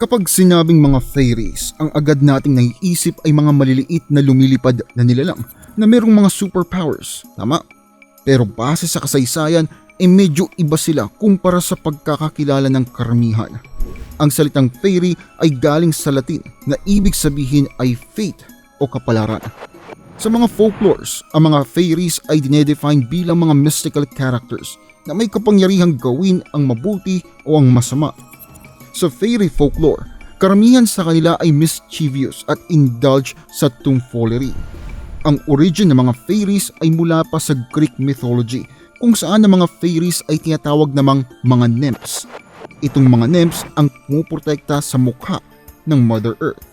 Kapag sinabing mga fairies, ang agad nating naiisip ay mga maliliit na lumilipad na nilalang na merong mga superpowers, tama? Pero base sa kasaysayan, medyo iba sila kumpara sa pagkakakilala ng karamihan. Ang salitang fairy ay galing sa Latin na ibig sabihin ay fate o kapalaran. Sa mga folklores, ang mga fairies ay dinedefine bilang mga mystical characters na may kapangyarihang gawin ang mabuti o ang masama. Sa fairy folklore, karamihan sa kanila ay mischievous at indulge sa tomfoolery. Ang origin ng mga fairies ay mula pa sa Greek mythology kung saan ang mga fairies ay tinatawag namang mga nymphs. Itong mga nymphs ang pumuprotekta sa mukha ng Mother Earth.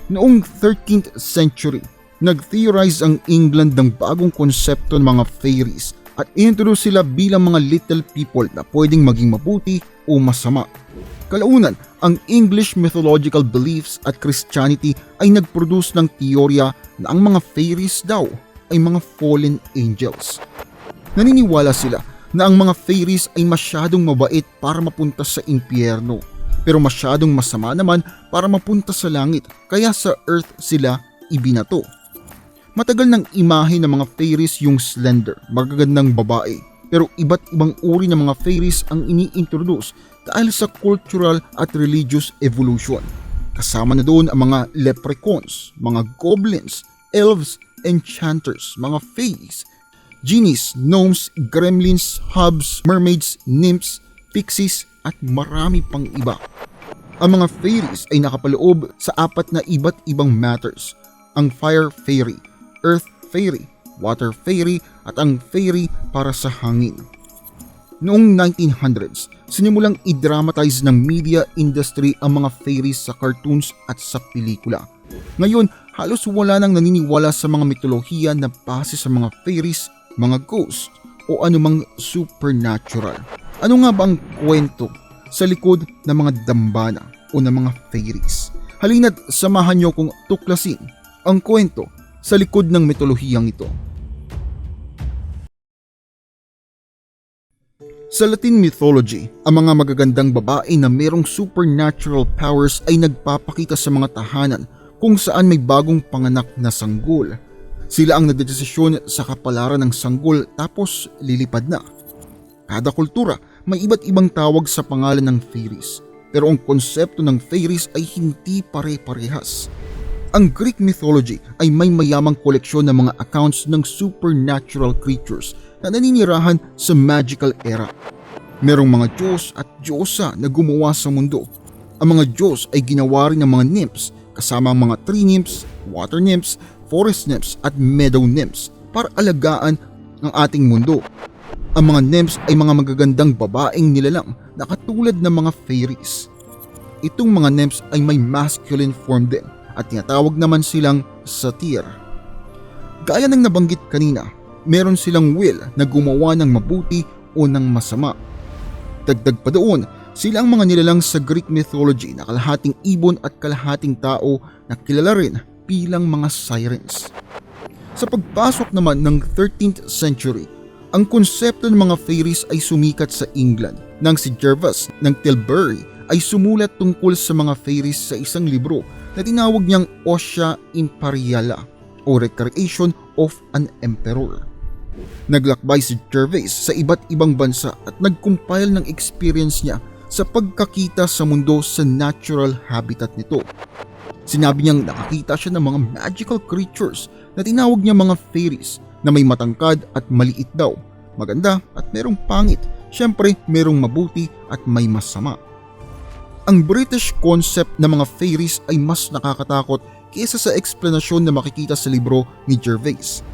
Noong 13th century, nag-theorize ang England ng bagong konsepto ng mga fairies at inintroduce sila bilang mga little people na pwedeng maging mabuti o masama. Kalaunan, ang English mythological beliefs at Christianity ay nag-produce ng teorya na ang mga fairies daw ay mga fallen angels. Naniniwala sila na ang mga fairies ay masyadong mabait para mapunta sa impyerno, pero masyadong masama naman para mapunta sa langit, kaya sa earth sila ibinato. Matagal ng imahe ng mga fairies yung slender, magagandang babae, pero iba't ibang uri ng mga fairies ang ini-introduce dahil sa cultural at religious evolution. Kasama na doon ang mga leprechauns, mga goblins, elves, enchanters, mga fays, genies, gnomes, gremlins, hubs, mermaids, nymphs, pixies at marami pang iba. Ang mga fairies ay nakapaloob sa apat na iba't ibang matters: ang fire fairy, earth fairy, water fairy at ang fairy para sa hangin. Noong 1900s, sinimulang i-dramatize ng media industry ang mga fairies sa cartoons at sa pelikula. Ngayon, halos wala nang naniniwala sa mga mitolohiya na base sa mga fairies, mga ghosts o anumang supernatural. Ano nga ba ang kwento sa likod ng mga dambana o ng mga fairies? Halina't samahan niyo kong tuklasin ang kwento sa likod ng mitolohiyang ito. Sa Latin mythology, ang mga magagandang babae na mayroong supernatural powers ay nagpapakita sa mga tahanan kung saan may bagong panganak na sanggol. Sila ang nagdedesisyon sa kapalaran ng sanggol tapos lilipad na. Kada kultura may iba't ibang tawag sa pangalan ng fairies, pero ang konsepto ng fairies ay hindi pare-parehas. Ang Greek mythology ay may mayamang koleksyon ng mga accounts ng supernatural creatures na naninirahan sa magical era. Merong mga Diyos at Diyosa na gumawa sa mundo. Ang mga Diyos ay ginawa rin ng mga nymphs, kasama ang mga tree nymphs, water nymphs, forest nymphs at meadow nymphs para alagaan ang ating mundo. Ang mga nymphs ay mga magagandang babaeng nilalang na katulad ng mga fairies. Itong mga nymphs ay may masculine form din at tinatawag naman silang satyr. Gaya ng nabanggit kanina, meron silang will na gumawa ng mabuti o ng masama. Dagdag pa doon, sila ang mga nilalang sa Greek mythology na kalahating ibon at kalahating tao na kilala rin bilang mga sirens. Sa pagpasok naman ng 13th century, ang konsepto ng mga fairies ay sumikat sa England nang si Gervase ng Tilbury ay sumulat tungkol sa mga fairies sa isang libro na tinawag niyang Otia Imperiala o Recreation of an Emperor. Naglakbay si Gervase sa iba't ibang bansa at nag-compile ng experience niya sa pagkakita sa mundo sa natural habitat nito. Sinabi niyang nakakita siya ng mga magical creatures na tinawag niya mga fairies na may matangkad at maliit daw, maganda at merong pangit, syempre merong mabuti at may masama. Ang British concept ng mga fairies ay mas nakakatakot kaysa sa eksplanasyon na makikita sa libro ni Gervase.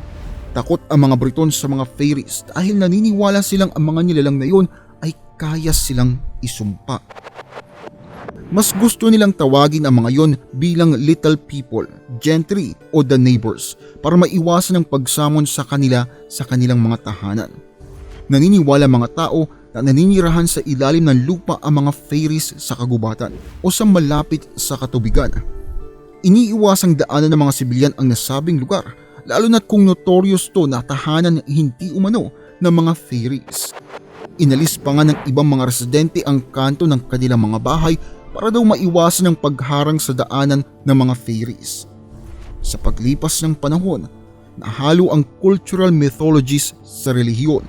Takot ang mga Briton sa mga fairies dahil naniniwala silang ang mga nilalang na yun ay kaya silang isumpa. Mas gusto nilang tawagin ang mga yon bilang little people, gentry o the neighbors para maiwasan ang pagsamon sa kanila sa kanilang mga tahanan. Naniniwala mga tao na naninirahan sa ilalim ng lupa ang mga fairies sa kagubatan o sa malapit sa katubigan. Iniiwasang daanan ng mga sibilyan ang nasabing lugar, lalo na't kung notorious to na tahanan hindi umano ng mga fairies. Inalis pa nga ng ibang mga residente ang kanto ng kanilang mga bahay para daw maiwasan ang pagharang sa daanan ng mga fairies. Sa paglipas ng panahon, nahalo ang cultural mythologies sa relihiyon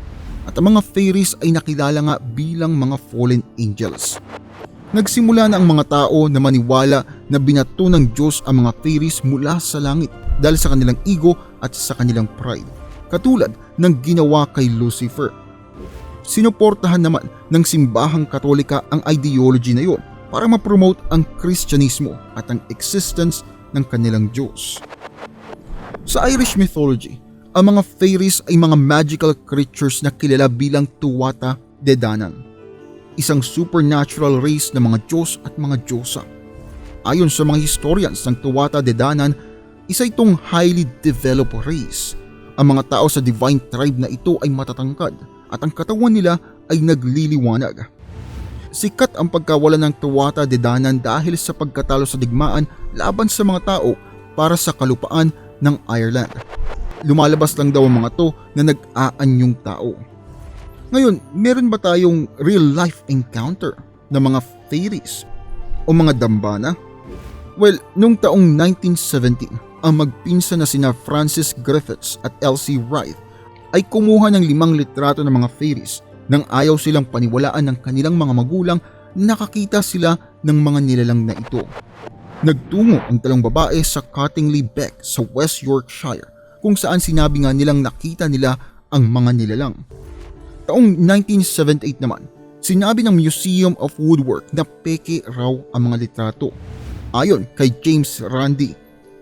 at ang mga fairies ay nakilala nga bilang mga fallen angels. Nagsimula na ang mga tao na maniwala na binato ng Diyos ang mga fairies mula sa langit dahil sa kanilang ego at sa kanilang pride, katulad ng ginawa kay Lucifer. Sinuportahan naman ng simbahang Katolika ang ideology na yon para ma-promote ang Kristyanismo at ang existence ng kanilang Diyos. Sa Irish mythology, ang mga fairies ay mga magical creatures na kilala bilang Tuatha De Danann, isang supernatural race ng mga Diyos at mga Diyosa. Ayon sa mga historians ng Tuatha De Danann, isa itong highly developed race. Ang mga tao sa divine tribe na ito ay matatangkad at ang katawan nila ay nagliliwanag. Sikat ang pagkawala ng Tuatha De Danann dahil sa pagkatalo sa digmaan laban sa mga tao para sa kalupaan ng Ireland. Lumalabas lang daw ang mga to na nag-aanyong tao. Ngayon, meron ba tayong real-life encounter ng mga fairies o mga dambana? Well, nung taong 1917, ang magpinsan na sina Francis Griffiths at Elsie Wright ay kumuha ng 5 litrato ng mga fairies nang ayaw silang paniwalaan ng kanilang mga magulang na nakakita sila ng mga nilalang na ito. Nagtungo ang dalawang babae sa Cottingley Beck sa West Yorkshire kung saan sinabi nga nilang nakita nila ang mga nilalang. Taong 1978 naman, sinabi ng Museum of Woodwork na peke raw ang mga litrato. Ayon kay James Randi,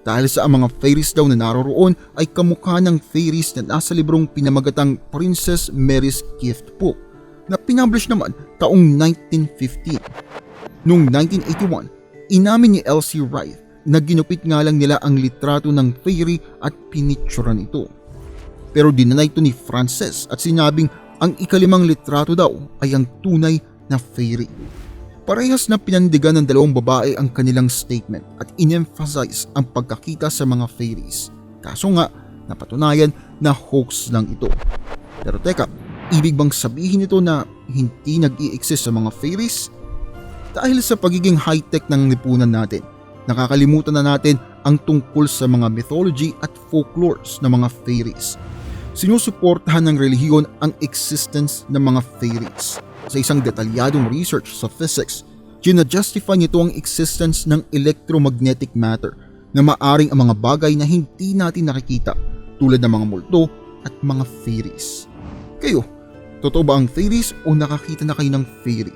dahil sa mga fairies daw na naroroon ay kamukha ng fairies na nasa librong pinamagatang Princess Mary's Gift Book na pinublish naman taong 1915. Noong 1981, inamin ni Elsie Wright na ginupit nga lang nila ang litrato ng fairy at pinicturan ito. Pero dinanay ito ni Frances at sinabing ang ika-5 litrato daw ay ang tunay na fairy. Parehas na pinandigan ng dalawang babae ang kanilang statement at in-emphasize ang pagkakita sa mga fairies. Kaso nga, napatunayan na hoax lang ito. Pero teka, ibig bang sabihin ito na hindi nag-i-exist sa mga fairies? Dahil sa pagiging high-tech ng lipunan natin, nakakalimutan na natin ang tungkol sa mga mythology at folklores ng mga fairies. Sinusuportahan ng relihiyon ang existence ng mga fairies. Sa isang detalyadong research sa physics, gina-justify nito ang existence ng electromagnetic matter na maaring ang mga bagay na hindi natin nakikita tulad ng mga multo at mga fairies. Kayo, totoo ba ang fairies o nakakita na kayo ng fairy?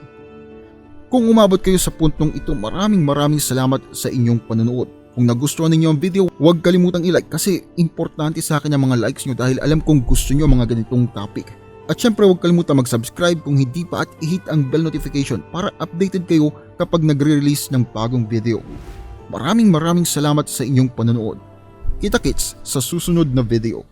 Kung umabot kayo sa puntong ito, maraming salamat sa inyong panonood. Kung nagustuhan ninyo ang video, huwag kalimutang i-like kasi importante sa akin ang mga likes nyo dahil alam kong gusto nyo mga ganitong topic. At syempre huwag kalimutan mag-subscribe kung hindi pa at i-hit ang bell notification para updated kayo kapag nagre-release ng bagong video. Maraming salamat sa inyong panonood. Kita-kits sa susunod na video.